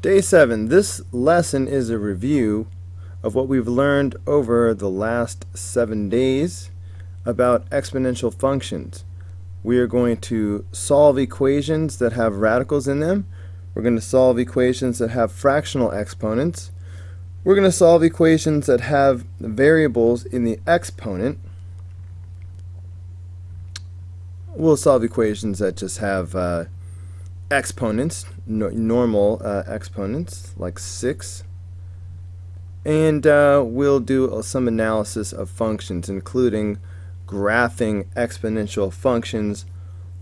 Day 7. This lesson is a review of what we've learned over the last 7 days about exponential functions. We are going to solve equations that have radicals in them. We're going to solve equations that have fractional exponents. We're going to solve equations that have variables in the exponent. We'll solve equations that just have exponents, normal exponents, like 6. And we'll do some analysis of functions, including graphing exponential functions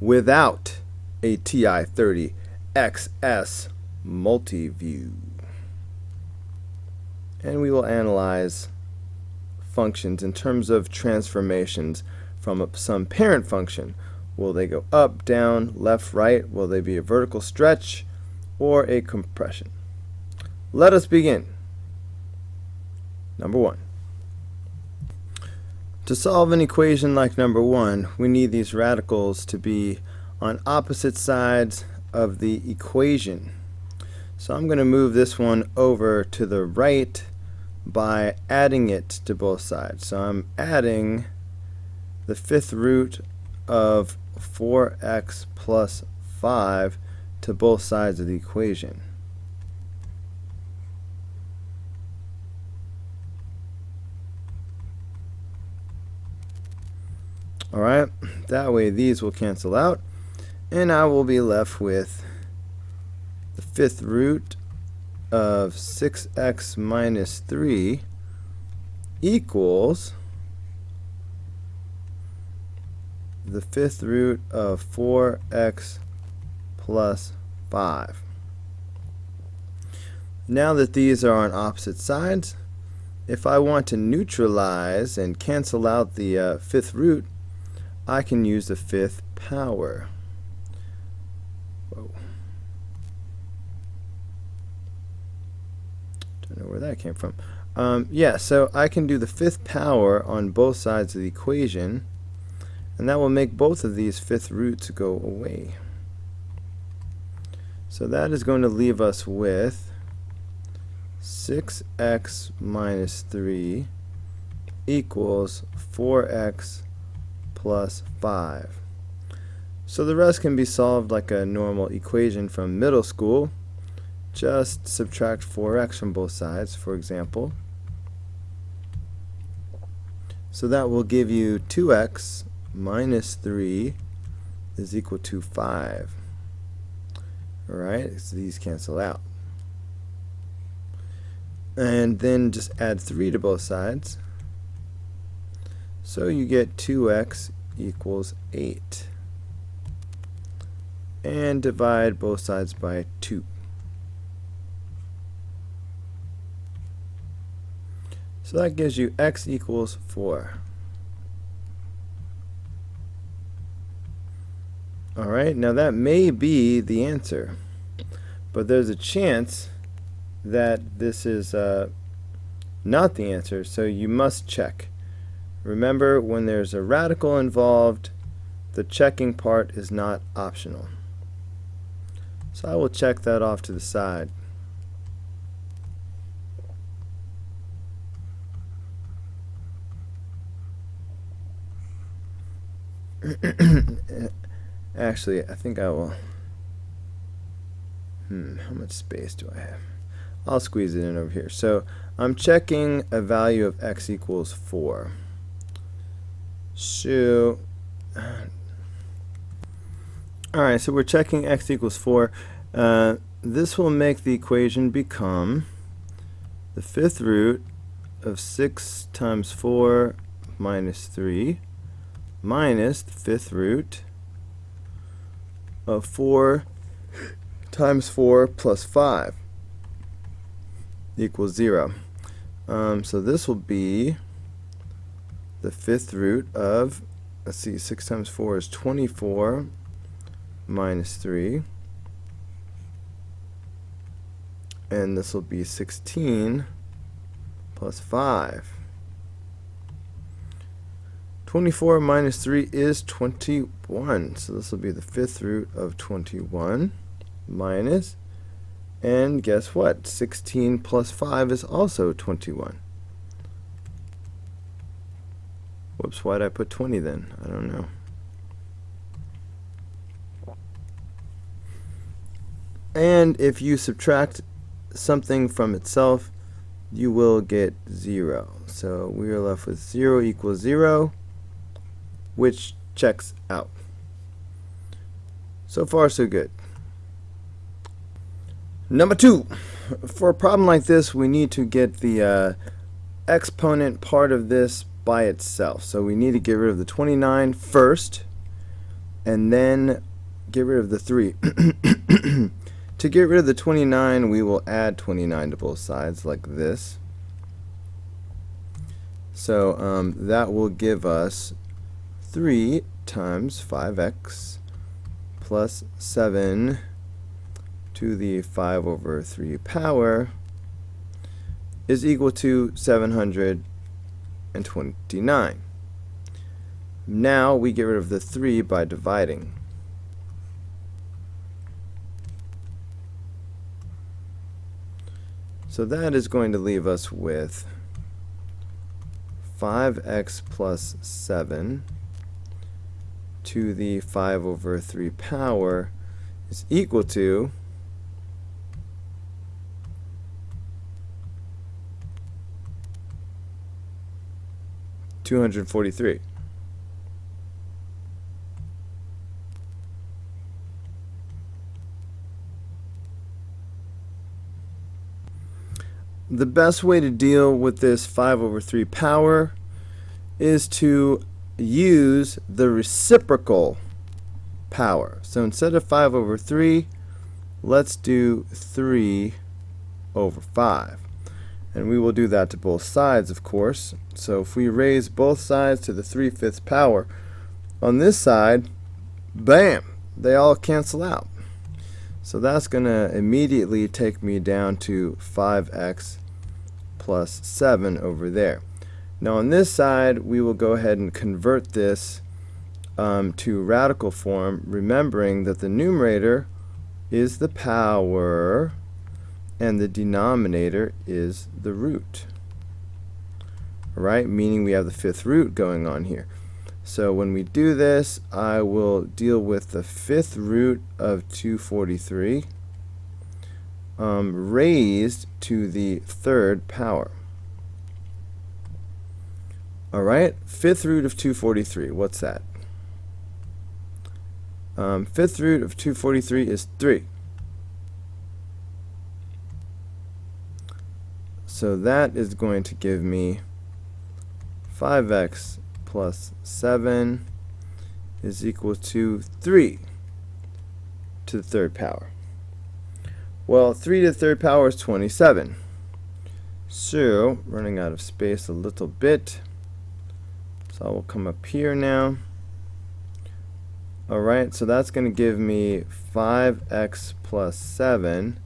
without a TI-30 XS multiview. And we will analyze functions in terms of transformations from some parent function. Will they go up, down, left, right? Will they be a vertical stretch or a compression? Let us begin. Number 1. To solve an equation like number 1, we need these radicals to be on opposite sides of the equation. So I'm going to move this one over to the right by adding it to both sides. So I'm adding the 5th root of 4x plus 5 to both sides of the equation. Alright, that way these will cancel out, and I will be left with the 5th root of 6x minus 3 equals the 5th root of 4x plus 5. Now that these are on opposite sides, if I want to neutralize and cancel out the 5th root, I can use the 5th power. Whoa. Don't know where that came from. Yeah, so I can do the 5th power on both sides of the equation, and that will make both of these 5th roots go away. So that is going to leave us with 6x minus 3 equals 4x plus 5. So the rest can be solved like a normal equation from middle school. Just subtract 4x from both sides, for example. So that will give you 2x minus 3 is equal to 5. Alright, so these cancel out. And then just add 3 to both sides. So you get 2x equals 8. And divide both sides by 2. So that gives you x equals 4. Alright, now that may be the answer, but there's a chance that this is not the answer, so you must check. Remember, when there's a radical involved, the checking part is not optional. So I will check that off to the side. Actually, I think I will. How much space do I have? I'll squeeze it in over here. So I'm checking a value of x equals 4. So, alright, so we're checking x equals 4. This will make the equation become the 5th root of 6 times 4 minus 3 minus the 5th root of 4 times 4 plus 5 equals 0. So this will be the 5th root of, let's see, 6 times 4 is 24 minus 3. And this will be 16 plus 5. 24 minus 3 is 21. So this will be the 5th root of 21 minus And guess what? 16 plus 5 is also 21. Whoops, why did I put 20 then? I don't know. And if you subtract something from itself, you will get 0. So we are left with 0 equals 0, which checks out. So far, so good. Number 2. For a problem like this, we need to get the exponent part of this by itself. So we need to get rid of the 29 first, and then get rid of the 3. To get rid of the 29, we will add 29 to both sides like this. So that will give us 3 times 5x plus 7 to the 5 over 3 power is equal to 729. Now we get rid of the 3 by dividing. So that is going to leave us with 5x plus 7 to the 5 over 3 power is equal to 243. The best way to deal with this 5 over 3 power is to use the reciprocal power. So instead of 5 over 3, let's do 3 over 5. And we will do that to both sides, of course. So if we raise both sides to the 3/5 power, on this side, bam, they all cancel out. So that's going to immediately take me down to 5x plus 7 over there. Now on this side, we will go ahead and convert this to radical form, remembering that the numerator is the power and the denominator is the root. Alright, meaning we have the 5th root going on here. So when we do this, I will deal with the 5th root of 243 raised to the 3rd power. Alright, 5th root of 243, what's that? 5th root of 243 is 3. So that is going to give me 5x plus 7 is equal to 3 to the 3rd power. Well, 3 to the 3rd power is 27. So, running out of space a little bit. So I will come up here now. Alright, so that's going to give me 5x plus 7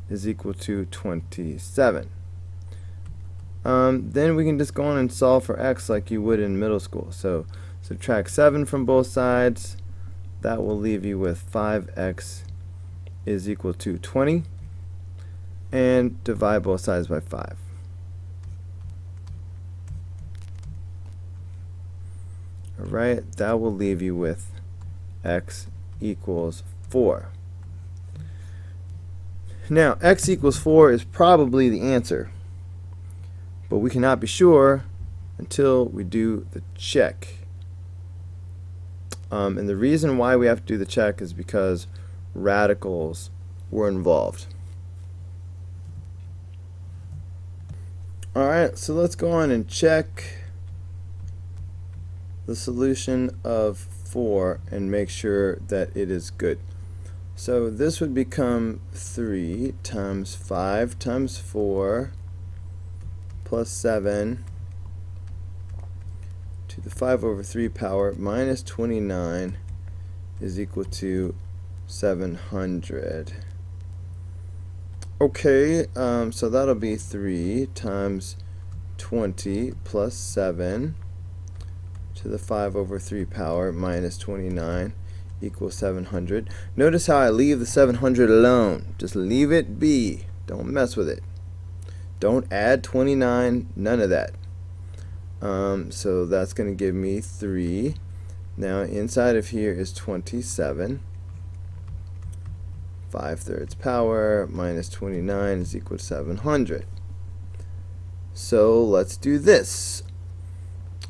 is equal to 27. Then we can just go on and solve for x like you would in middle school. So subtract 7 from both sides. That will leave you with 5x is equal to 20. And divide both sides by 5. Alright, that will leave you with x equals 4. Now, x equals 4 is probably the answer, but we cannot be sure until we do the check. And the reason why we have to do the check is because radicals were involved. Alright, so let's go on and check the solution of 4 and make sure that it is good. So this would become 3 times 5 times 4 plus 7 to the 5 over 3 power minus 29 is equal to 700. Okay, so that'll be 3 times 20 plus 7 to the 5 over 3 power minus 29 equals 700. Notice how I leave the 700 alone. Just leave it be. Don't mess with it. Don't add 29, none of that. So that's going to give me 3. Now inside of here is 27. 5/3 power minus 29 is equal to 700. So let's do this.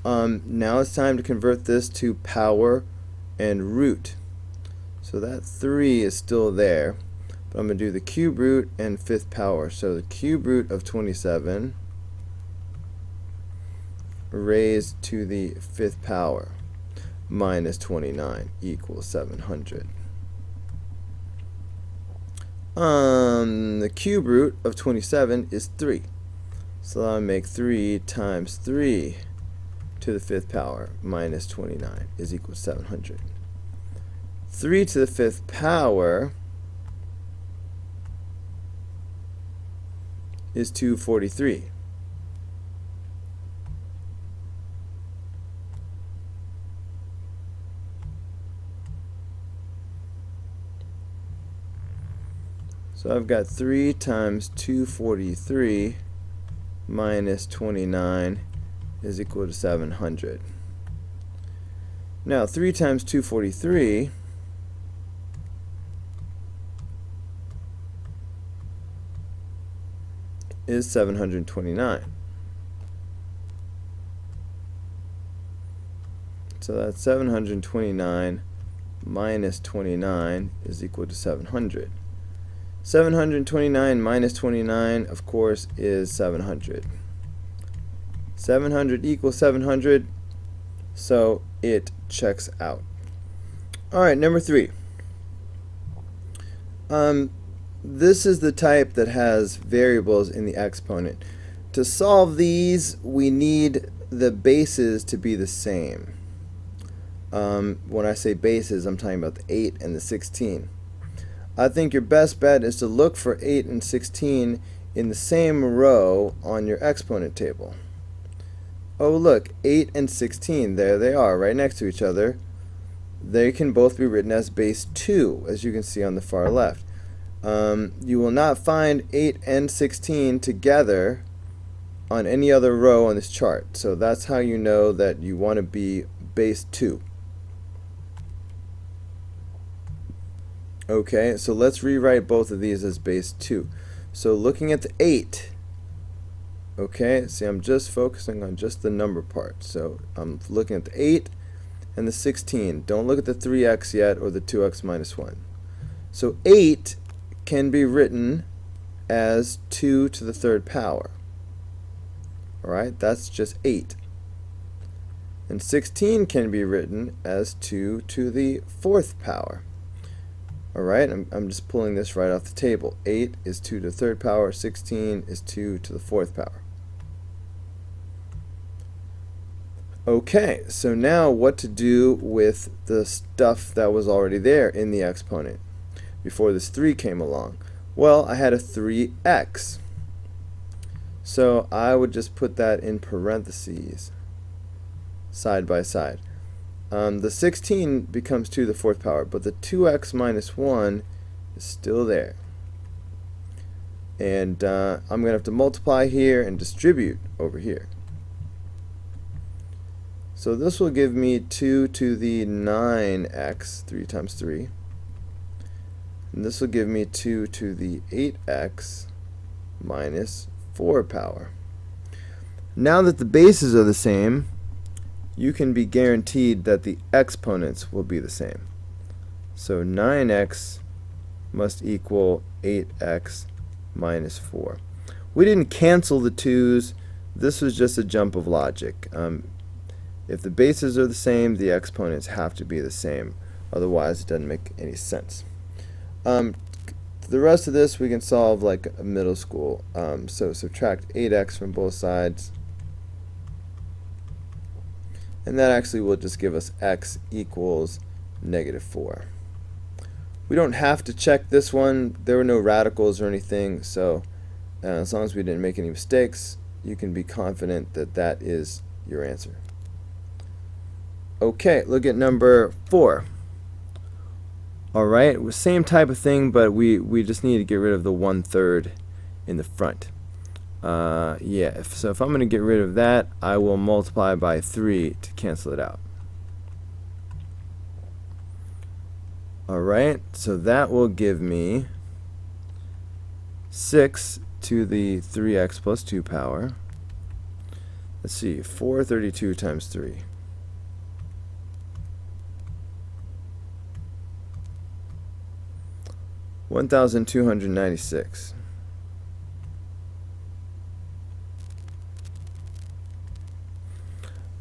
Now it's time to convert this to power and root. So that 3 is still there, but I'm going to do the cube root and 5th power. So the cube root of 27 raised to the 5th power minus 29 equals 700. The cube root of 27 is 3. So I'll make 3 times 3 to the 5th power minus 29 is equal to 700. 3 to the 5th power is 243. So I've got 3 times 243 minus 29 is equal to 700. Now 3 times 243 is 729. So that's 729 minus 29 is equal to 700. 729 minus 29, of course, is 700. 700 equals 700, so it checks out. Alright, number 3. This is the type that has variables in the exponent. To solve these, we need the bases to be the same. When I say bases, I'm talking about the 8 and the 16. I think your best bet is to look for 8 and 16 in the same row on your exponent table. Oh look, 8 and 16, there they are, right next to each other. They can both be written as base 2, as you can see on the far left. You will not find 8 and 16 together on any other row on this chart. So that's how you know that you want to be base 2. Okay, so let's rewrite both of these as base 2. So looking at the 8, okay, see I'm just focusing on just the number part. So I'm looking at the 8 and the 16. Don't look at the 3x yet or the 2x minus 1. So 8 can be written as 2 to the 3rd power. Alright, that's just 8. And 16 can be written as 2 to the 4th power. Alright, I'm just pulling this right off the table. 8 is 2 to the 3rd power, 16 is 2 to the 4th power. Okay, so now what to do with the stuff that was already there in the exponent before this 3 came along? Well, I had a 3x. So I would just put that in parentheses, side by side. The 16 becomes 2 to the 4th power, but the 2x minus 1 is still there. And I'm going to have to multiply here and distribute over here. So this will give me 2 to the 9x, 3 times 3. And this will give me 2 to the 8x minus 4 power. Now that the bases are the same, you can be guaranteed that the exponents will be the same. So 9x must equal 8x minus 4. We didn't cancel the 2's. This was just a jump of logic. If the bases are the same, the exponents have to be the same. Otherwise, it doesn't make any sense. The rest of this we can solve like a middle school. So subtract 8x from both sides. And that actually will just give us x equals negative 4. We don't have to check this one. There were no radicals or anything. So as long as we didn't make any mistakes, you can be confident that that is your answer. Okay, look at number 4. Alright, same type of thing, but we just need to get rid of the 1/3 in the front. Yeah, so if I'm going to get rid of that, I will multiply by 3 to cancel it out. Alright, so that will give me 6 to the 3x plus 2 power. Let's see, 432 times 3. $1,296.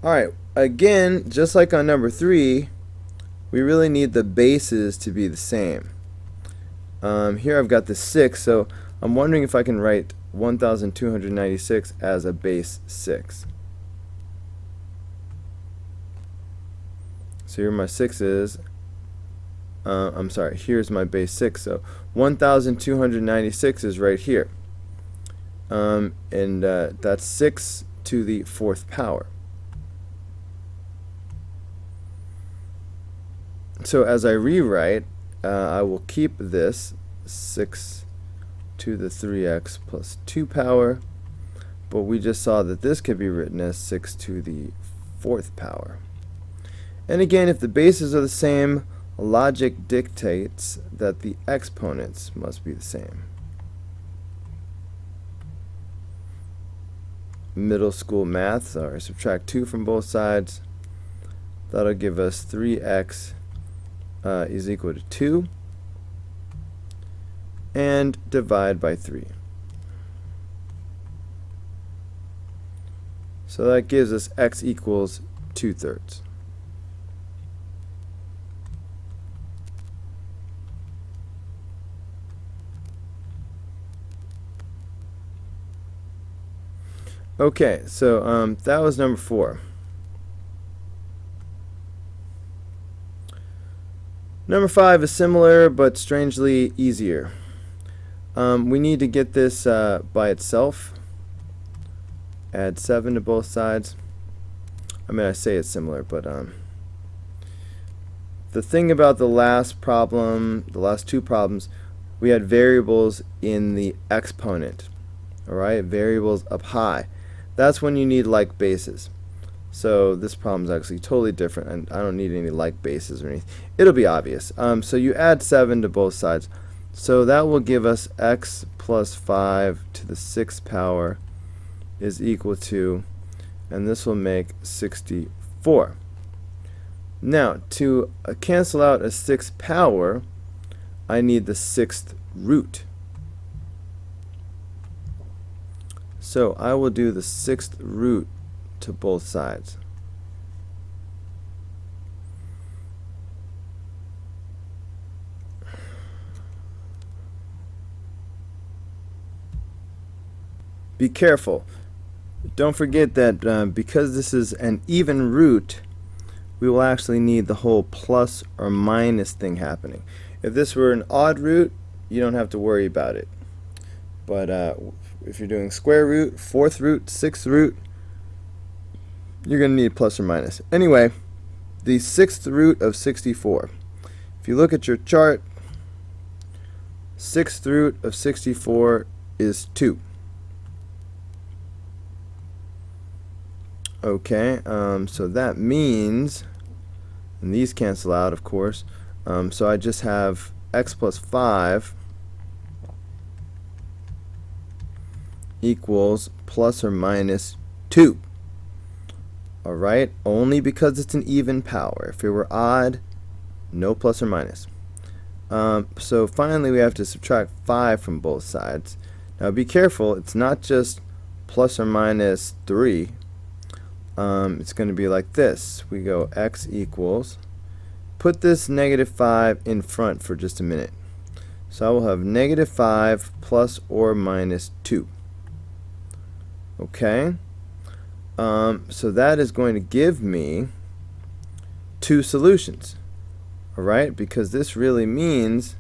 Alright, again, just like on number 3, we really need the bases to be the same. Here I've got the 6, so I'm wondering if I can write 1,296 as a base 6. So here my 6 is, I'm sorry, here's my base 6, so 1,296 is right here. And that's 6 to the 4th power. So as I rewrite, I will keep this 6 to the 3x plus 2 power, but we just saw that this could be written as 6 to the 4th power. And again, if the bases are the same, logic dictates that the exponents must be the same. Middle school math, sorry, subtract 2 from both sides. That'll give us 3x is equal to 2, and divide by 3. So that gives us x equals 2/3. Okay, so that was number 4. Number 5 is similar but strangely easier. We need to get this by itself. Add 7 to both sides. I mean, I say it's similar, but the thing about the last problem, the last 2 problems, we had variables in the exponent. Alright, variables up high. That's when you need like bases. So this problem is actually totally different, and I don't need any like bases or anything. It'll be obvious. So you add 7 to both sides. So that will give us x plus 5 to the 6th power is equal to, and this will make 64. Now, to cancel out a 6th power, I need the 6th root. So I will do the 6th root to both sides. Be careful. Don't forget that because this is an even root, we will actually need the whole plus or minus thing happening. If this were an odd root, you don't have to worry about it. But if you're doing square root, 4th root, 6th root, you're going to need plus or minus. Anyway, the 6th root of 64. If you look at your chart, 6th root of 64 is 2. Okay, so that means, and these cancel out, of course, so I just have x plus 5 equals plus or minus 2. Alright, only because it's an even power. If it were odd, no plus or minus. So finally we have to subtract 5 from both sides. Now be careful, it's not just plus or minus 3. It's going to be like this. We go x equals, put this negative 5 in front for just a minute. So I will have negative 5 plus or minus 2. Okay? So that is going to give me 2 solutions. Alright? Because this really means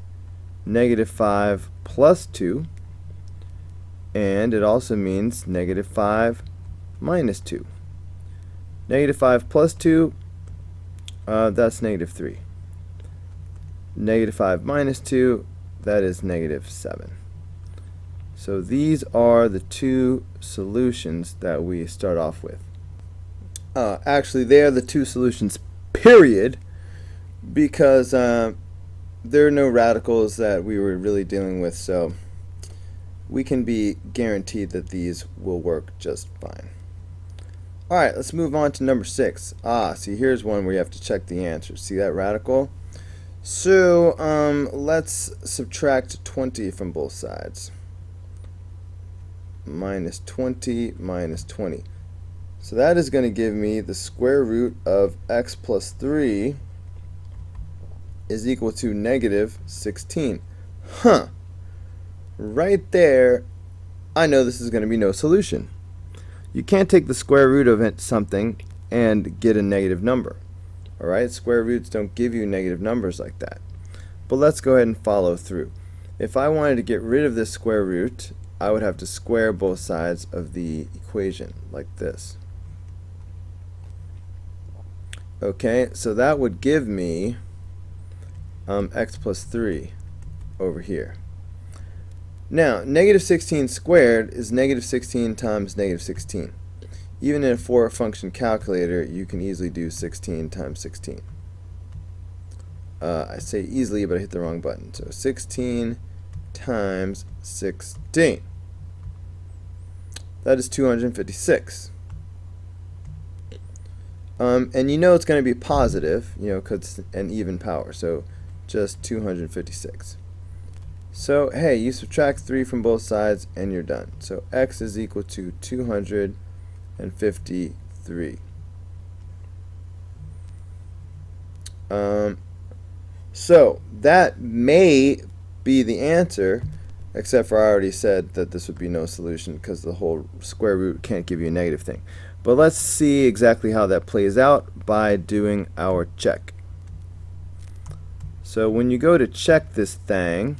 negative 5 plus 2. And it also means negative 5 minus 2. Negative 5 plus 2, that's negative 3. Negative 5 minus 2, that is negative 7. So these are the two solutions that we start off with. Actually, they are the two solutions, period, because there are no radicals that we were really dealing with, so we can be guaranteed that these will work just fine. Alright, let's move on to number 6. See, here's one where you have to check the answer. See that radical? So, let's subtract 20 from both sides. Minus 20 minus 20. So that is going to give me the square root of x plus 3 is equal to negative 16. Right there, I know this is going to be no solution. You can't take the square root of something and get a negative number. Alright, square roots don't give you negative numbers like that. But let's go ahead and follow through. If I wanted to get rid of this square root, I would have to square both sides of the equation like this. Okay, so that would give me x plus 3 over here. Now, negative 16 squared is negative 16 times negative 16. Even in a 4-function calculator, you can easily do 16 times 16. I say easily, but I hit the wrong button. So 16 times 16. That is 256. And you know it's going to be positive, because it's an even power. So just 256. So, hey, you subtract 3 from both sides and you're done. So x is equal to 253. So that may be the answer, except for I already said that this would be no solution because the whole square root can't give you a negative thing. But let's see exactly how that plays out by doing our check. So when you go to check this thing,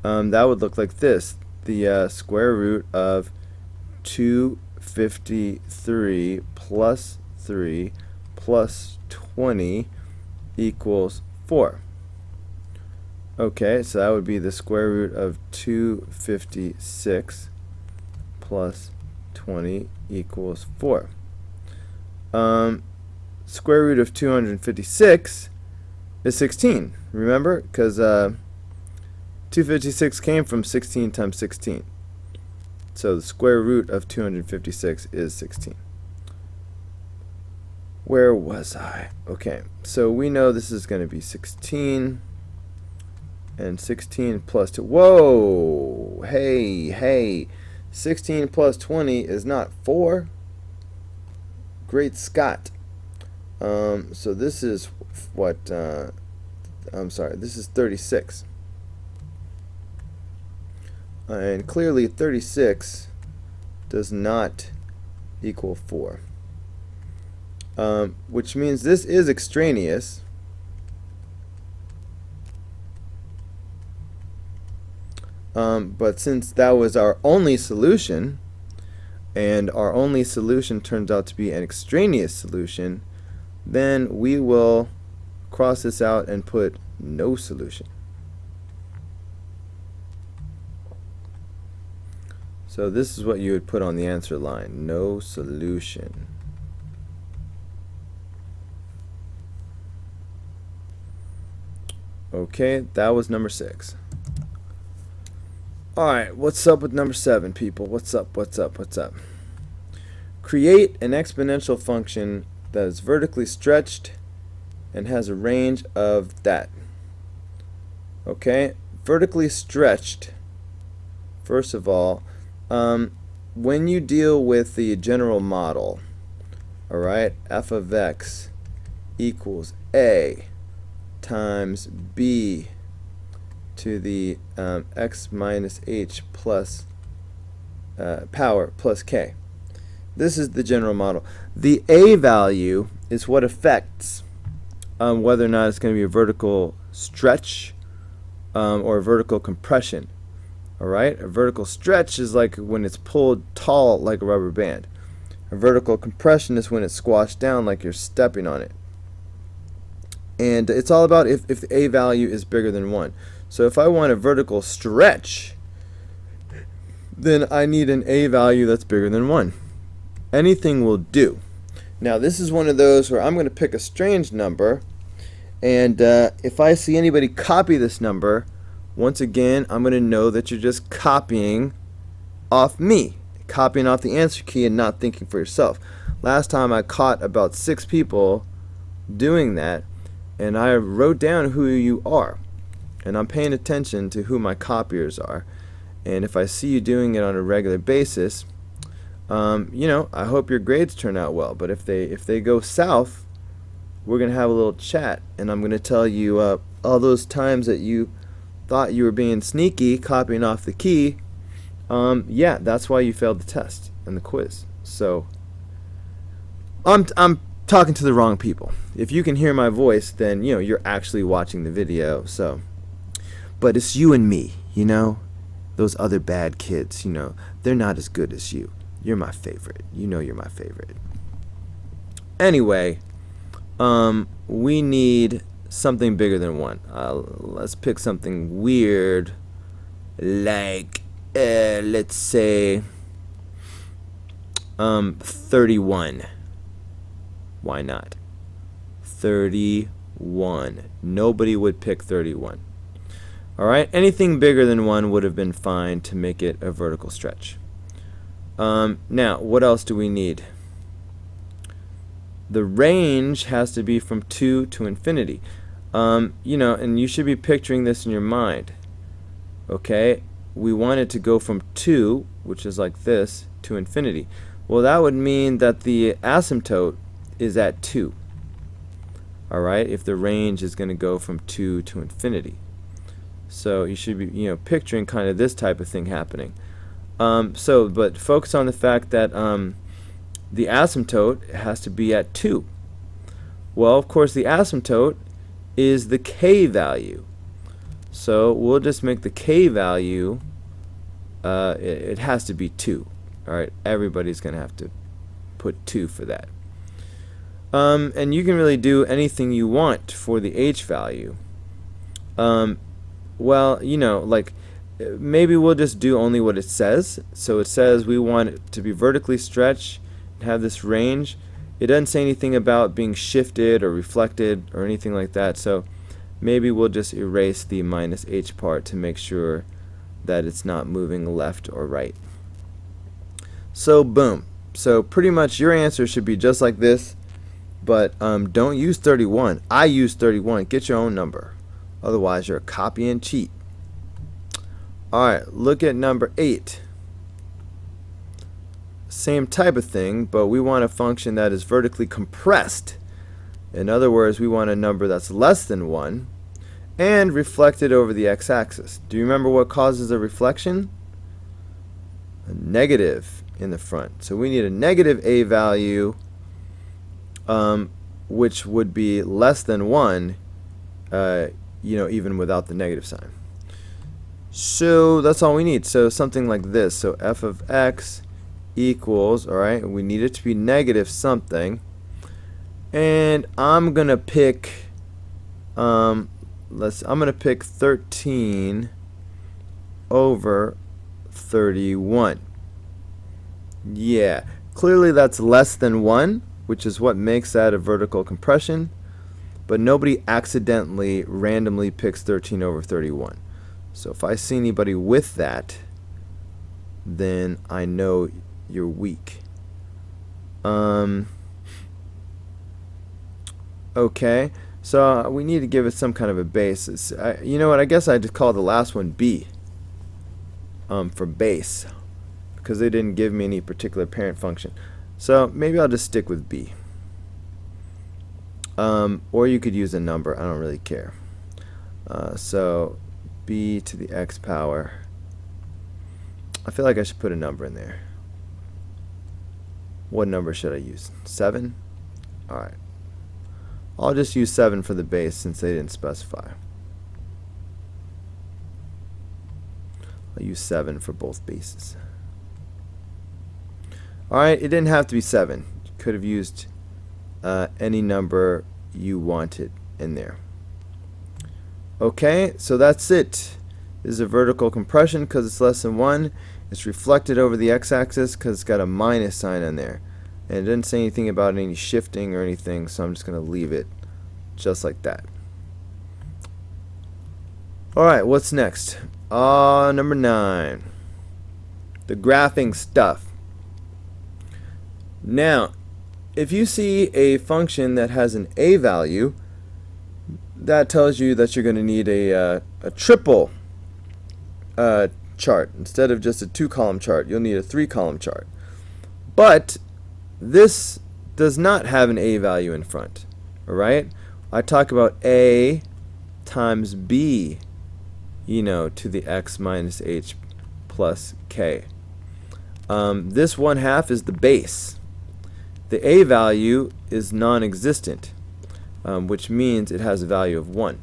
that would look like this. The square root of 253 plus 3 plus 20 equals 4. Okay, so that would be the square root of 256 plus 20 equals 4. Square root of 256 is 16. Remember? Because 256 came from 16 times 16. So the square root of 256 is 16. Where was I? Okay, so we know this is going to be 16. And 16 plus 2. Whoa! Hey. 16 plus 20 is not 4. Great Scott. So this is what, I'm sorry, this is 36. And clearly 36 does not equal 4. Which means this is extraneous. But since that was our only solution, and our only solution turns out to be an extraneous solution, then we will cross this out and put no solution. So this is what you would put on the answer line, no solution. Okay, that was number 6. Alright, what's up with number 7, people? What's up? Create an exponential function that is vertically stretched and has a range of that. Okay, vertically stretched, first of all, when you deal with the general model, alright, f of x equals a times b to the x minus h plus power plus k. This is the general model. The a value is what affects whether or not it's going to be a vertical stretch or a vertical compression. Alright, a vertical stretch is like when it's pulled taut like a rubber band. A vertical compression is when it's squashed down like you're stepping on it. And it's all about if the a value is bigger than 1. So if I want a vertical stretch, then I need an a value that's bigger than 1. Anything will do. Now this is one of those where I'm going to pick a strange number, and if I see anybody copy this number, once again I'm going to know that you're just copying off me, copying off the answer key and not thinking for yourself. Last time I caught about 6 people doing that, and I wrote down who you are, and I'm paying attention to who my copiers are. And if I see you doing it on a regular basis, you know, I hope your grades turn out well. But if they go south, we're gonna have a little chat, and I'm gonna tell you all those times that you thought you were being sneaky, copying off the key. Yeah, that's why you failed the test and the quiz. So I'm talking to the wrong people. If you can hear my voice, then you know you're actually watching the video. So, but it's you and me, you know. Those other bad kids, you know, they're not as good as you. You're my favorite. You know you're my favorite. Anyway, we need something bigger than 1. Let's pick something weird, like let's say 31. Why not? 31. Nobody would pick 31. Alright, anything bigger than 1 would have been fine to make it a vertical stretch. Now, what else do we need? The range has to be from 2 to infinity. You know, and you should be picturing this in your mind. Okay, we want it to go from 2, which is like this, to infinity. Well, that would mean that the asymptote is at 2. Alright, if the range is going to go from 2 to infinity. So you should be, you know, picturing kind of this type of thing happening. But focus on the fact that the asymptote has to be at 2. Well, of course, the asymptote is the k value. So we'll just make the k value, it has to be 2. Alright, everybody's going to have to put 2 for that. And you can really do anything you want for the h value. Well, you know, like maybe we'll just do only what it says. So it says we want it to be vertically stretched and have this range. It doesn't say anything about being shifted or reflected or anything like that. So maybe we'll just erase the minus h part to make sure that it's not moving left or right. So boom. So pretty much your answer should be just like this, but don't use 31. I use 31. Get your own number. Otherwise, you're a copy and cheat. Alright, look at number 8. Same type of thing, but we want a function that is vertically compressed. In other words, we want a number that's less than 1 and reflected over the x-axis. Do you remember what causes a reflection? A negative in the front. So we need a negative a value, which would be less than 1, you know, even without the negative sign. So that's all we need. So something like this. So f of x equals, alright, we need it to be negative something. And I'm gonna pick I'm gonna pick 13 over 31. Yeah, clearly that's less than 1, which is what makes that a vertical compression. But nobody accidentally randomly picks 13 over 31. So if I see anybody with that, then I know you're weak. Okay, so we need to give it some kind of a base. You know what, I guess I just call the last one B for base, because they didn't give me any particular parent function. So maybe I'll just stick with B. Or you could use a number, I don't really care. So b to the x power. I feel like I should put a number in there. What number should I use? 7? Alright. I'll just use 7 for the base since they didn't specify. I'll use 7 for both bases. Alright, it didn't have to be 7. You could have used any number you wanted. in there. Okay, so that's it. This is a vertical compression because it's less than 1. It's reflected over the x-axis because it's got a minus sign on there. And it didn't say anything about any shifting or anything, so I'm just going to leave it just like that. Alright, what's next? Number 9. The graphing stuff. Now, if you see a function that has an a value, that tells you that you're going to need a triple chart. Instead of just a 2-column chart, you'll need a 3-column chart. But this does not have an a value in front. Alright? I talk about a times b, to the x minus h plus k. This 1/2 is the base. The a value is non-existent, which means it has a value of 1.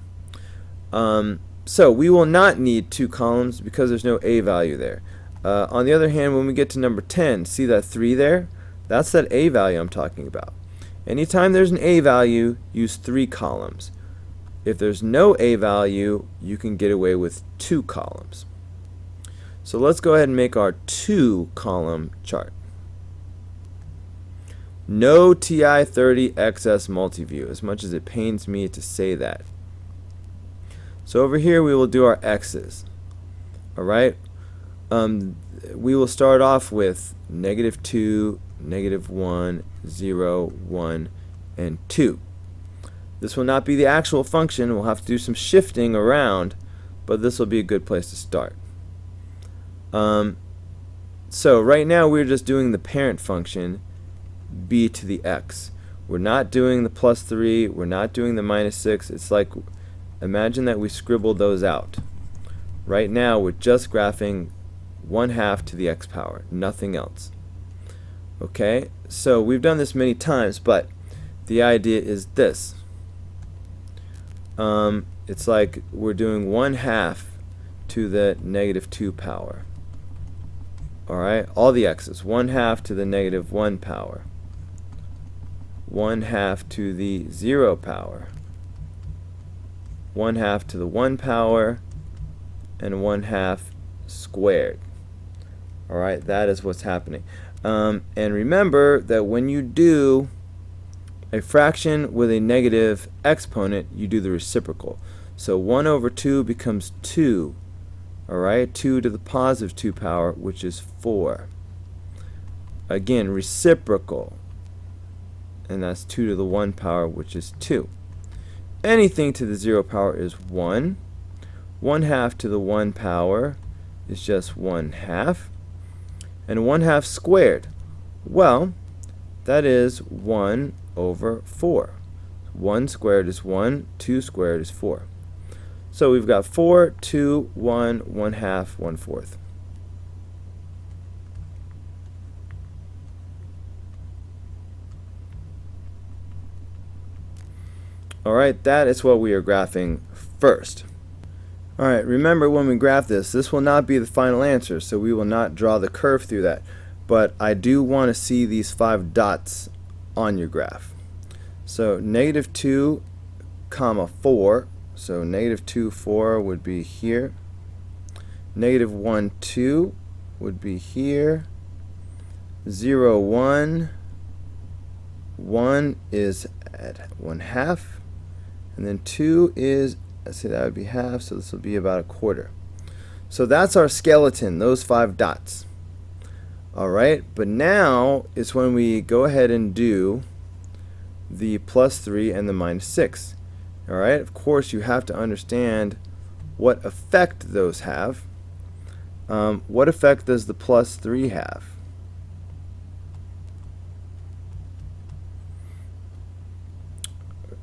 So we will not need 2 columns because there's no a value there. On the other hand, when we get to number 10, see that 3 there? That's that a value I'm talking about. Anytime there's an a value, use 3 columns. If there's no a value, you can get away with 2 columns. So let's go ahead and make our 2-column chart. No TI-30 XS multiview, as much as it pains me to say that. So over here we will do our x's. Alright? We will start off with -2, -1, 0, 1, and 2. This will not be the actual function. We'll have to do some shifting around, but this will be a good place to start. So right now we're just doing the parent function, b to the x. We're not doing the +3, we're not doing the -6. It's like, imagine that we scribbled those out. Right now we're just graphing 1/2 to the x power, nothing else. Okay, so we've done this many times, but the idea is this. It's like we're doing 1/2 to the -2 power. Alright, all the x's. 1/2 to the -1 power. 1/2 to the 0 power. 1/2 to the 1 power. And 1/2 squared. Alright, that is what's happening. And remember that when you do a fraction with a negative exponent, you do the reciprocal. So 1/2 becomes 2. Alright, 2 to the +2 power, which is 4. Again, reciprocal. And that's 2 to the 1 power, which is 2. Anything to the 0 power is 1. 1/2 to the 1 power is just 1/2. And 1/2 squared, well, that is 1/4. 1 squared is 1, 2 squared is 4. So we've got 4, 2, 1, 1/2, 1/4. Alright, that is what we are graphing first. Alright, remember when we graph this, this will not be the final answer, so we will not draw the curve through that. But I do want to see these 5 dots on your graph. So -2, 4. So -2, 4 would be here. -1, 2 would be here. 0, 1. 1 is at 1/2. And then 2 is, let's say that would be half, so this will be about 1/4. So that's our skeleton, those 5 dots. Alright, but now is when we go ahead and do the +3 and the -6. Alright, of course you have to understand what effect those have. What effect does the +3 have?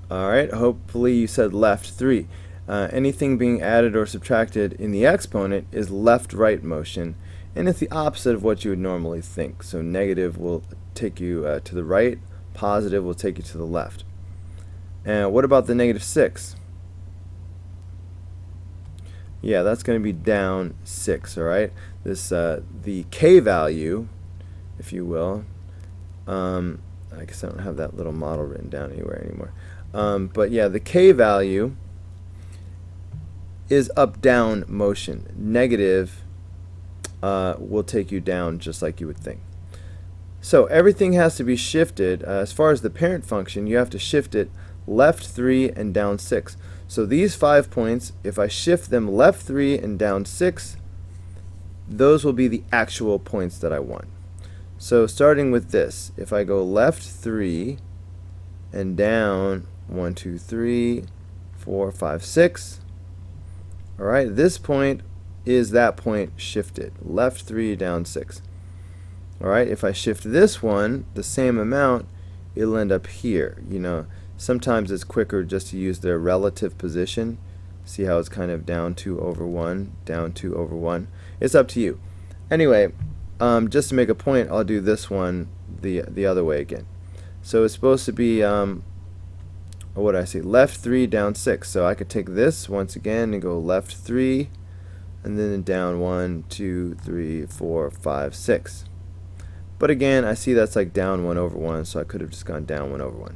Alright, hopefully you said left 3. Anything being added or subtracted in the exponent is left-right motion, and it's the opposite of what you would normally think. So negative will take you to the right, positive will take you to the left. And what about the -6? Yeah, that's going to be down 6, alright? This, the k value, if you will, I guess I don't have that little model written down anywhere anymore. But yeah, the k value is up-down motion. Negative will take you down just like you would think. So everything has to be shifted. As far as the parent function, you have to shift it left 3 and down 6. So these 5 points, if I shift them left 3 and down 6, those will be the actual points that I want. So starting with this, if I go left 3 and down 1, 2, 3, 4, 5, 6, all right, this point is that point shifted, left 3 down 6. All right, if I shift this one the same amount, it'll end up here. You know, sometimes it's quicker just to use their relative position. See how it's kind of down 2 over 1, down 2 over 1. It's up to you. Anyway, just to make a point, I'll do this one the other way again. So it's supposed to be, what did I say, left 3 down 6. So I could take this once again and go left 3 and then down 1, 2, 3, 4, 5, 6. But again, I see that's like down 1 over 1, so I could have just gone down 1 over 1.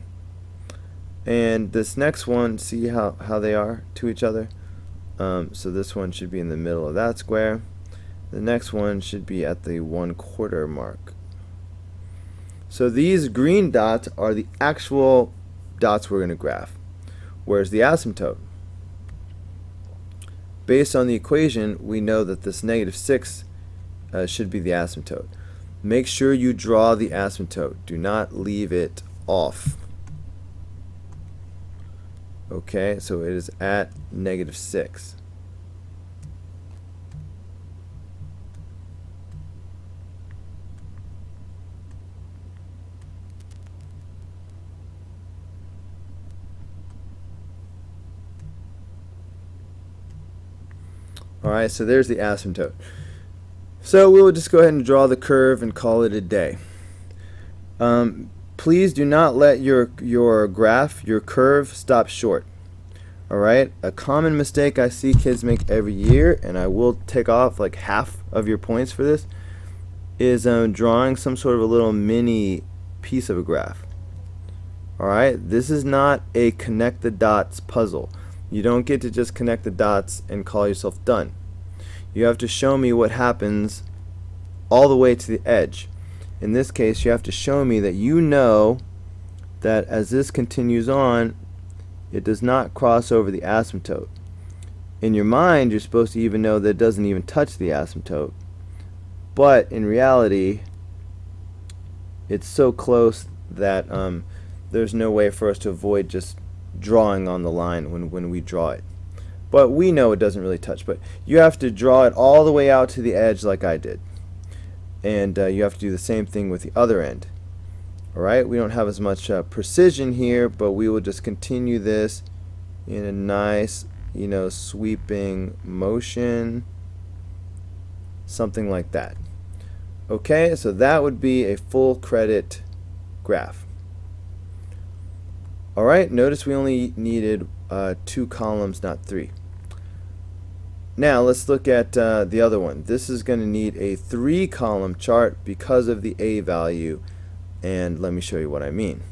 And this next one, see how they are to each other? So this one should be in the middle of that square. The next one should be at the 1/4 mark. So these green dots are the actual dots we're going to graph. Whereas the asymptote, based on the equation, we know that this -6 should be the asymptote. Make sure you draw the asymptote. Do not leave it off. Okay, so it is at -6. Alright, so there's the asymptote. So we will just go ahead and draw the curve and call it a day. Please do not let your graph, your curve, stop short. Alright, a common mistake I see kids make every year, and I will take off like half of your points for this, is drawing some sort of a little mini piece of a graph. Alright, this is not a connect the dots puzzle. You don't get to just connect the dots and call yourself done. You have to show me what happens all the way to the edge. In this case, you have to show me that you know that as this continues on, it does not cross over the asymptote. In your mind, you're supposed to even know that it doesn't even touch the asymptote. But in reality, it's so close that there's no way for us to avoid just drawing on the line when we draw it. But we know it doesn't really touch, but you have to draw it all the way out to the edge like I did. And you have to do the same thing with the other end. Alright, we don't have as much precision here, but we will just continue this in a nice, sweeping motion, something like that. Okay, so that would be a full credit graph. Alright, notice we only needed 2 columns, not 3. Now let's look at the other one. This is going to need a 3-column chart because of the A value, and let me show you what I mean.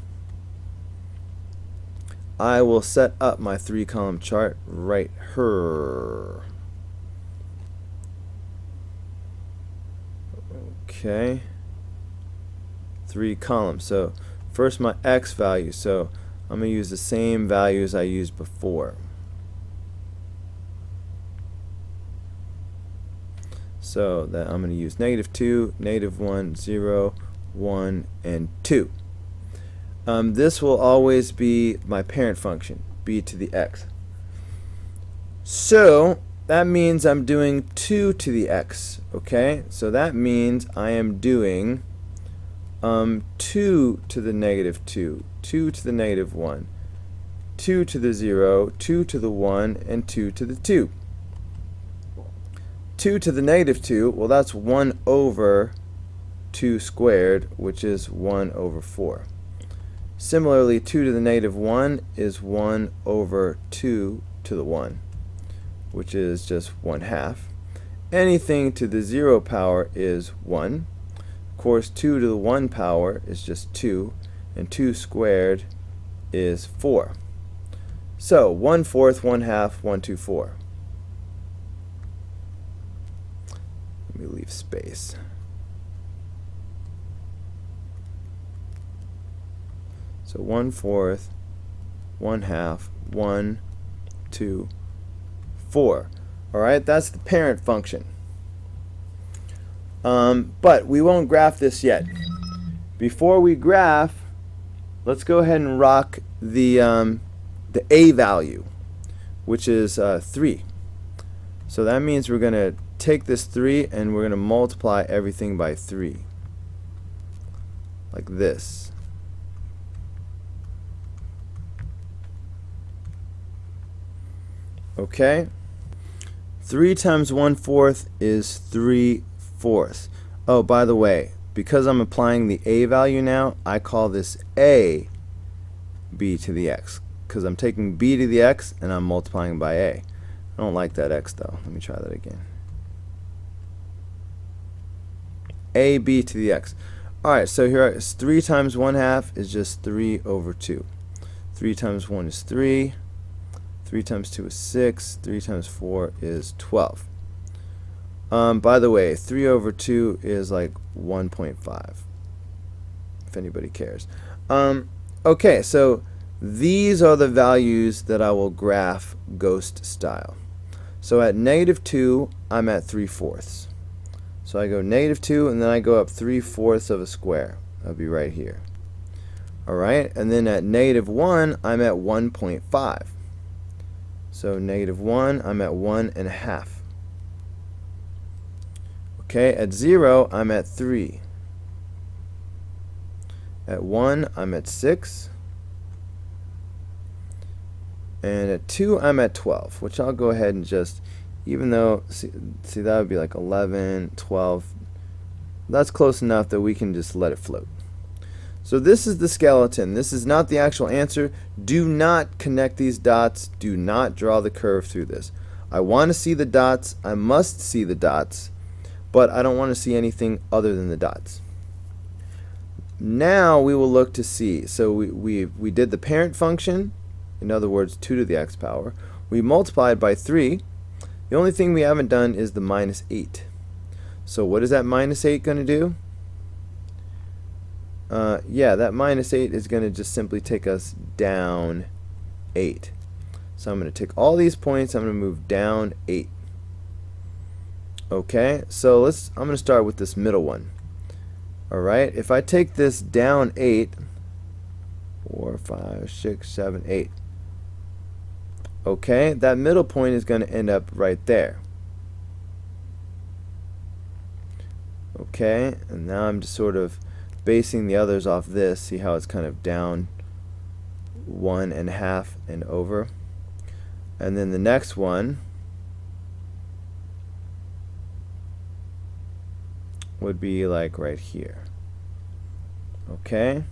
I will set up my 3-column chart right here. Okay, 3 columns. So first my X value. So I'm going to use the same values I used before. So that I'm going to use -2, -1, 0, 1, and 2. This will always be my parent function, b to the x. So that means I'm doing 2 to the x. Okay, so that means I am doing 2 to the -2, 2 to the -1, 2 to the 0, 2 to the 1, and 2 to the 2. 2 to the -2, well, that's 1 over 2 squared, which is 1 over 4. Similarly, 2 to the -1 is 1 over 2 to the 1, which is just 1/2. Anything to the 0 power is 1. Of course, 2 to the 1 power is just 2, and 2 squared is 4. So 1/4, 1/2, 1/2/4. Let me leave space. So 1/4, 1/2, 1, 2, 4. All right, that's the parent function. But we won't graph this yet. Before we graph, let's go ahead and rock the a value, which is 3. So that means we're going to take this 3 and we're going to multiply everything by 3. Like this. Okay? 3 times 1/4 is 3/4. Oh, by the way, because I'm applying the a value now, I call this a b to the x, because I'm taking b to the x and I'm multiplying by a. I don't like that x though. Let me try that again. A b to the x. Alright, so here is 3 times 1/2 is just 3/2. 3 times 1 is 3. 3 times 2 is 6. 3 times 4 is 12. By the way, 3/2 is like 1.5, if anybody cares. Okay, so these are the values that I will graph ghost style. So at -2, I'm at 3/4. So I go -2 and then I go up 3/4 of a square. That'll be right here. Alright, and then at -1, I'm at 1.5. So -1, I'm at 1.5. Okay, at 0, I'm at 3. At 1, I'm at 6. And at 2, I'm at 12, which I'll go ahead and just, even though, see that would be like 11, 12. That's close enough that we can just let it float. So this is the skeleton. This is not the actual answer. Do not connect these dots. Do not draw the curve through this. I want to see the dots. I must see the dots. But I don't want to see anything other than the dots. Now we will look to see. So we did the parent function. In other words, 2 to the x power. We multiplied by 3. The only thing we haven't done is the -8. So what is that -8 going to do? Yeah, that -8 is going to just simply take us down 8. So I'm going to take all these points, I'm going to move down 8. Okay, so I'm going to start with this middle one. Alright, if I take this down 8, 4, 5, 6, 7, 8. Okay, that middle point is going to end up right there. Okay, and now I'm just sort of basing the others off this. See how it's kind of down 1.5 and over. And then the next one would be like right here. Okay,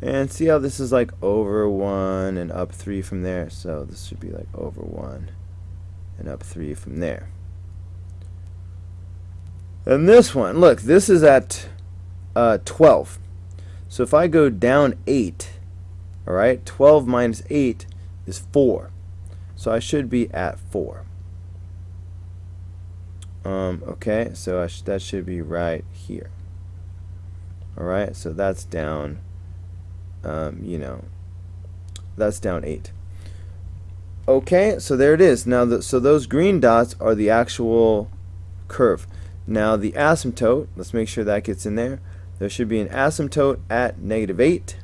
and see how this is like over 1 and up 3 from there. So this should be like over 1 and up 3 from there. And this one, look, this is at 12. So if I go down 8, alright, 12 minus 8 is 4. So I should be at 4. Okay, so that should be right here. Alright, so that's down, that's down 8. Okay, so there it is. Now, so those green dots are the actual curve. Now the asymptote, let's make sure that gets in there. There should be an asymptote at -8.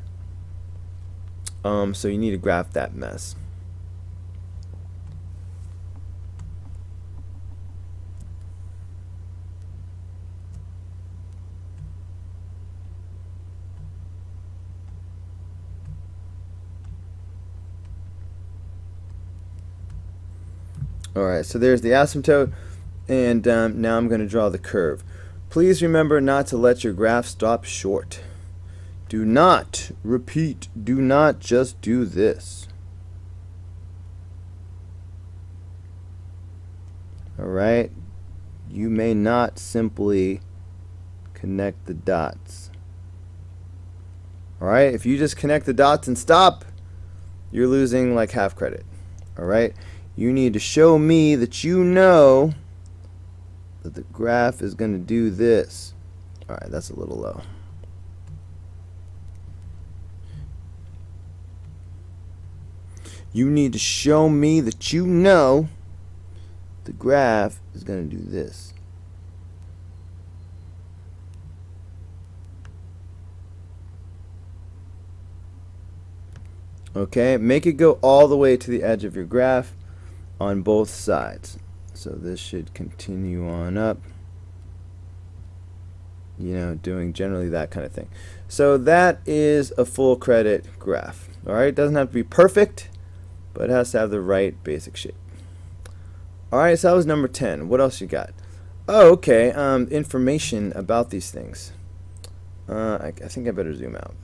So you need to graph that mess. Alright, so there's the asymptote, and now I'm going to draw the curve. Please remember not to let your graph stop short. Do not, repeat, do not just do this. Alright, you may not simply connect the dots. Alright, if you just connect the dots and stop, you're losing like half credit. All right? You need to show me that you know that the graph is going to do this. All right, that's a little low. You need to show me that you know the graph is going to do this. Okay, make it go all the way to the edge of your graph on both sides. So this should continue on up, you know, doing generally that kind of thing. So that is a full credit graph. All right, it doesn't have to be perfect, but it has to have the right basic shape. All right, so that was number 10. What else you got? Oh, okay, information about these things. I think I better zoom out.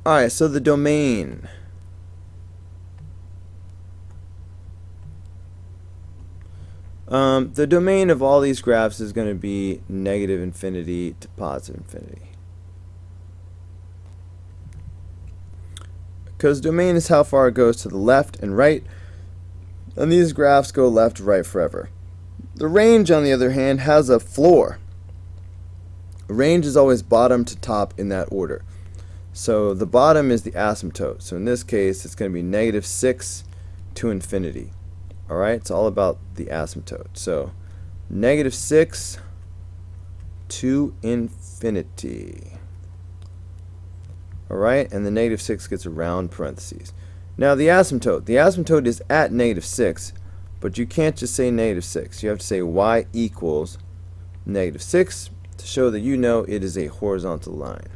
All right, so the domain. The domain of all these graphs is going to be negative infinity to positive infinity. Because domain is how far it goes to the left and right, and these graphs go left to right forever. The range, on the other hand, has a floor. A range is always bottom to top in that order. So the bottom is the asymptote. So in this case, it's going to be -6 to infinity. All right, it's all about the asymptote. So -6 to infinity. All right, and the -6 gets around parentheses. Now the asymptote is at -6, but you can't just say -6. You have to say y equals -6 to show that you know it is a horizontal line.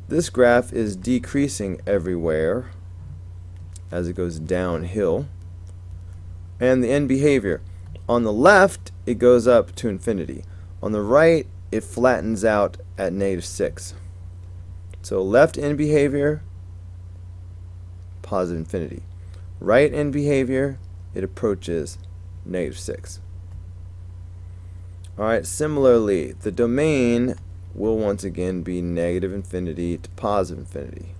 This graph is decreasing everywhere as it goes downhill. And the end behavior. On the left, it goes up to infinity. On the right, it flattens out at -6. So left end behavior, positive infinity. Right end behavior, it approaches -6. All right, similarly, the domain will once again be negative infinity to positive infinity.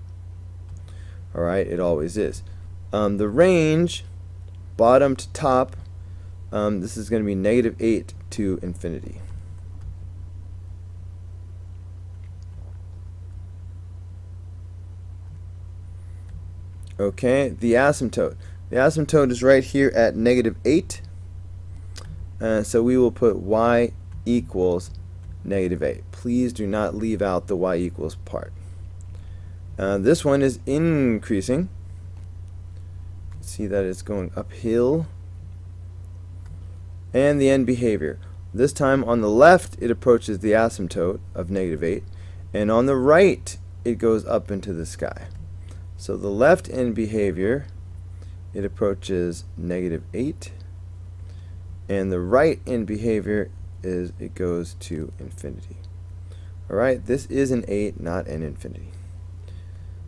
All right, it always is. The range, bottom to top, this is going to be -8 to infinity. Okay, the asymptote. The asymptote is right here at -8. So we will put y equals -8. Please do not leave out the y equals part. This one is increasing. See that it's going uphill. And the end behavior. This time on the left it approaches the asymptote of -8, and on the right it goes up into the sky. So the left end behavior, it approaches -8, and the right end behavior is it goes to infinity. Alright, this is an 8, not an infinity.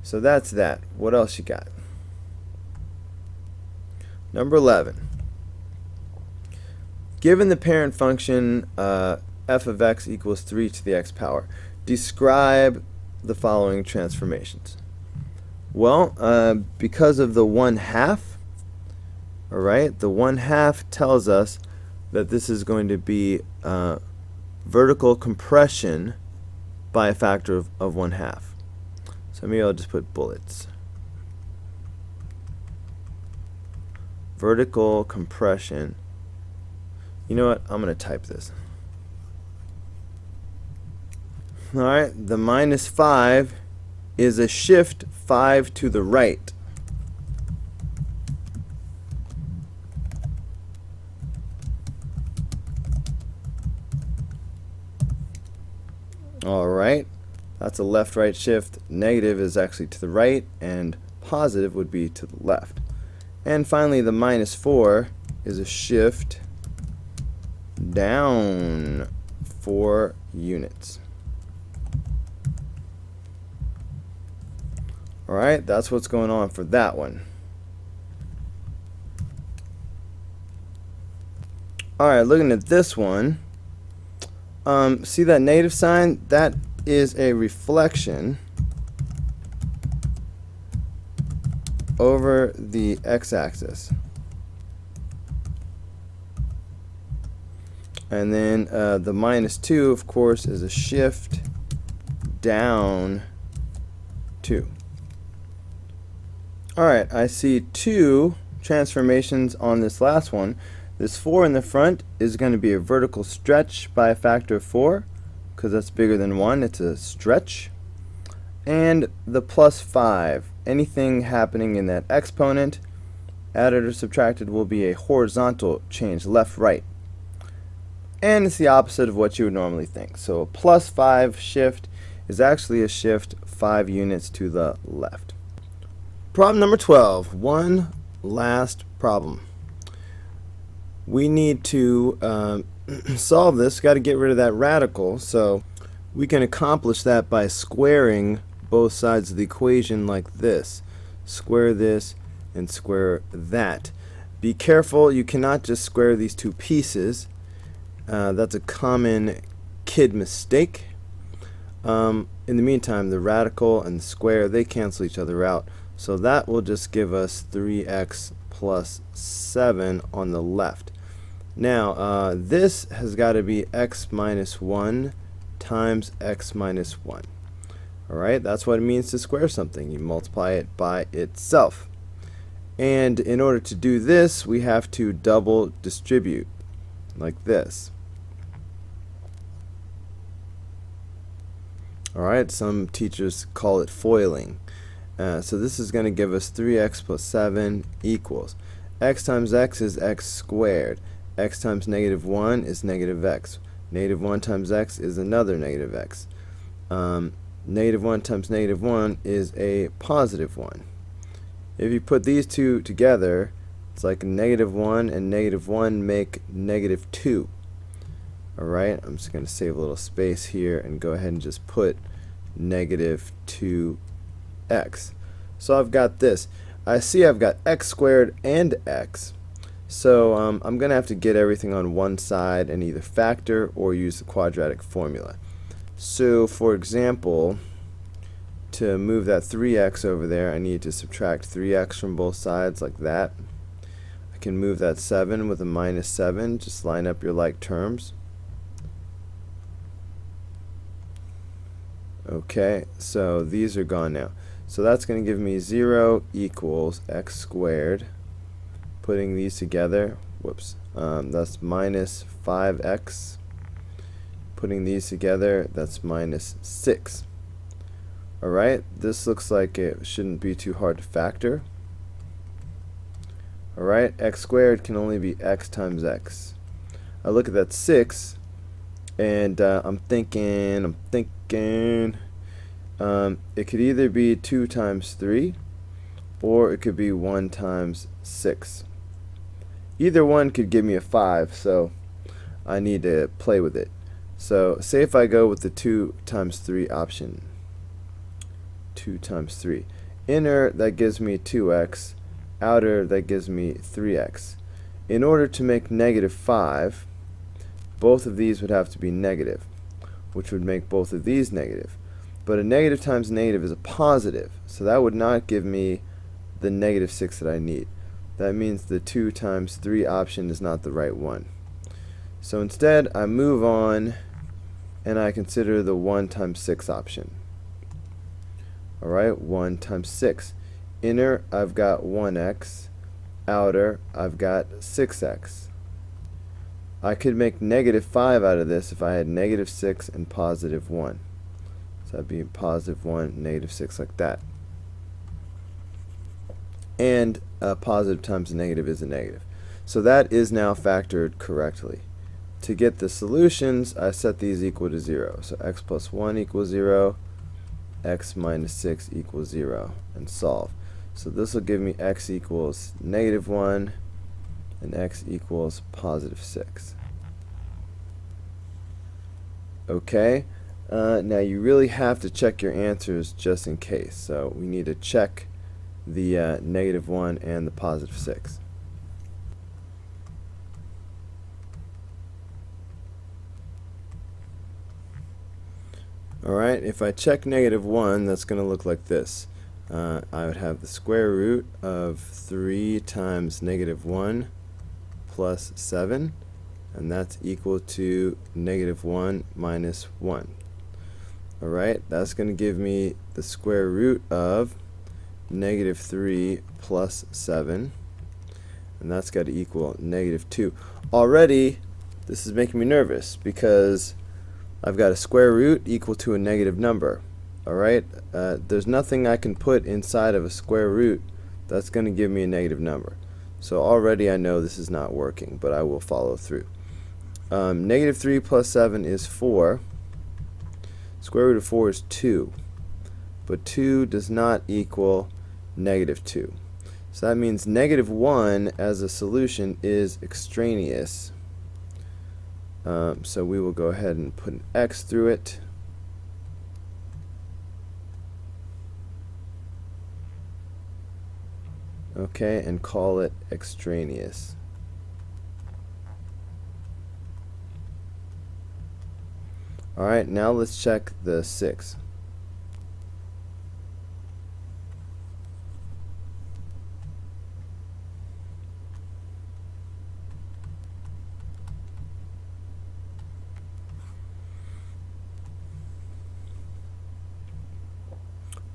So that's that. What else you got? Number 11. Given the parent function f of x equals 3 to the x power, describe the following transformations. Well, because of the 1/2, alright, the 1/2 tells us that this is going to be vertical compression by a factor of 1/2. So maybe I'll just put bullets. Vertical compression. You know what? I'm going to type this. Alright, the -5 is a shift 5 to the right. Alright, that's a left-right shift. Negative is actually to the right, and positive would be to the left. And finally, the -4 is a shift down 4 units. Alright, that's what's going on for that one. Alright, looking at this one, see that negative sign? That is a reflection over the x-axis. And then the minus 2, of course, is a shift down 2. Alright, I see 2 transformations on this last one. This 4 in the front is going to be a vertical stretch by a factor of 4, because that's bigger than 1. It's a stretch. And the plus 5, anything happening in that exponent, added or subtracted, will be a horizontal change, left-right. And it's the opposite of what you would normally think. So a plus 5 shift is actually a shift 5 units to the left. Problem number 12, one last problem. We need to solve this. Got to get rid of that radical, so we can accomplish that by squaring both sides of the equation like this. Square this and square that. Be careful, you cannot just square these two pieces. That's a common kid mistake. In the meantime, the radical and the square, they cancel each other out. So that will just give us 3x plus 7 on the left. Now, this has got to be x minus 1 times x minus 1. Alright, that's what it means to square something. You multiply it by itself. And in order to do this, we have to double distribute, like this. Alright, some teachers call it foiling. So this is going to give us 3x plus 7 equals x times x is x squared. X times negative 1 is negative x. Negative 1 times x is another negative x. Negative 1 times negative 1 is a positive 1. If you put these two together, it's like negative 1 and negative 1 make negative 2. Alright, I'm just going to save a little space here and go ahead and just put negative 2x. So I've got this. I see I've got x squared and x. So I'm going to have to get everything on one side and either factor or use the quadratic formula. So for example, to move that 3x over there, I need to subtract 3x from both sides like that. I can move that 7 with a minus 7. Just line up your like terms. Okay, so these are gone now. So that's going to give me 0 equals x squared. Putting these together, whoops, that's minus 5x. Putting these together, that's minus 6. Alright, this looks like it shouldn't be too hard to factor. Alright, x squared can only be x times x. I look at that 6, and I'm thinking, it could either be 2 times 3, or it could be 1 times 6. Either one could give me a 5, so I need to play with it. So say if I go with the 2 times 3 option. 2 times 3. Inner, that gives me 2x. Outer, that gives me 3x. In order to make negative 5, both of these would have to be negative, which would make both of these negative. But a negative times negative is a positive, so that would not give me the negative 6 that I need. That means the 2 times 3 option is not the right one. So instead, I move on and I consider the 1 times 6 option. Alright, 1 times 6. Inner, I've got 1x. Outer, I've got 6x. I could make negative 5 out of this if I had negative 6 and positive 1. So that'd be positive 1, negative 6, like that. And a positive times a negative is a negative. So that is now factored correctly. To get the solutions, I set these equal to 0. So x plus 1 equals 0, x minus 6 equals 0, and solve. So this will give me x equals negative 1 and x equals positive 6. Okay, now you really have to check your answers just in case. So we need to check the negative 1 and the positive 6. Alright, if I check negative 1, that's going to look like this. I would have the square root of 3 times negative 1 plus 7, and that's equal to negative 1 minus 1. Alright, that's going to give me the square root of negative 3 plus 7, and that's got to equal negative 2. Already, this is making me nervous because I've got a square root equal to a negative number. Alright, there's nothing I can put inside of a square root that's going to give me a negative number. So already I know this is not working, but I will follow through. Negative 3 plus 7 is 4. Square root of 4 is 2. But 2 does not equal negative 2. So that means negative 1 as a solution is extraneous. So we will go ahead and put an X through it. Okay, and call it extraneous. Alright, now let's check the 6.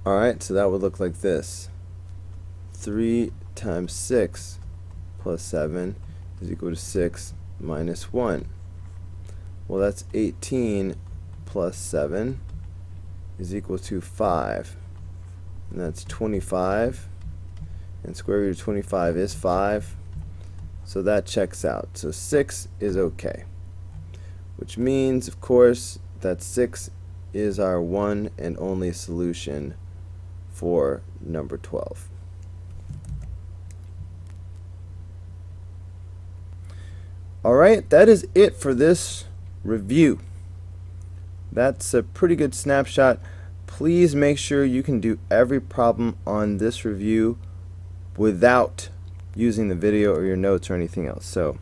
Alright, so that would look like this. 3 times 6 plus 7 is equal to 6 minus 1. Well, that's 18 plus 7 is equal to 5. And that's 25. And square root of 25 is 5. So that checks out. So 6 is okay. Which means, of course, that 6 is our one and only solution for number 12. Alright, that is it for this review. That's a pretty good snapshot. Please make sure you can do every problem on this review without using the video or your notes or anything else. So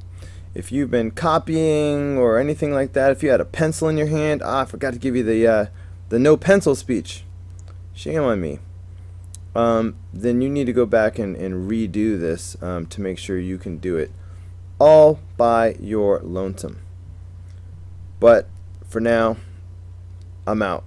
if you've been copying or anything like that, if you had a pencil in your hand, I forgot to give you the no pencil speech. Shame on me. Then you need to go back and redo this to make sure you can do it all by your lonesome. But for now, I'm out.